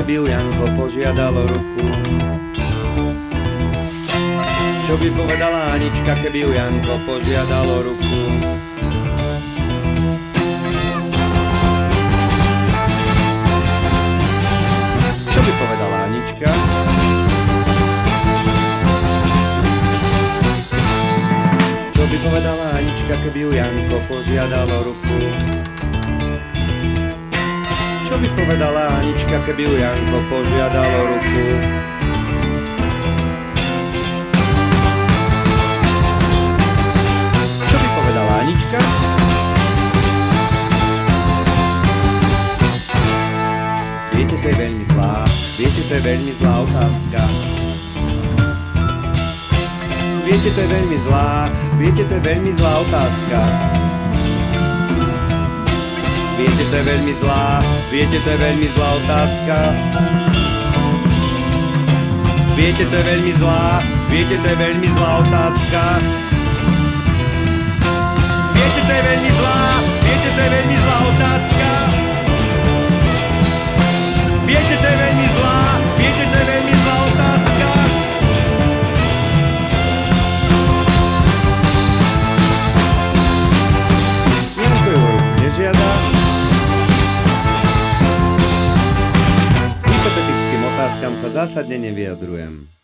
keby ju Janko požiadal o ruku? Čo by povedala Anička, keby ju Janko požiadal o ruku? Čo by povedala Anička? Čo by povedala Anička, keby ju Janko požiadal o ruku? Čo by povedala Anička, keby ju Janko požiadal o ruku? Čo by povedala Anička? Viete, to je veľmi zlá. Viete, to je veľmi zlá otázka. Viete, to je veľmi zlá. Viete, to je veľmi zlá otázka. Viete, to je veľmi zlá. Viete, to je veľmi zlá otázka. Viete, to je veľmi zlá. Viete, to je veľmi zlá otázka. Viete, to je veľmi zlá. Viete, to je veľmi zlá otázka. Viete, to je veľmi zlá. Viete, to je veľmi zlá otázka. Janko ju nežiada. Hypotetickým otázkam sa zásadne nevyjadrujem.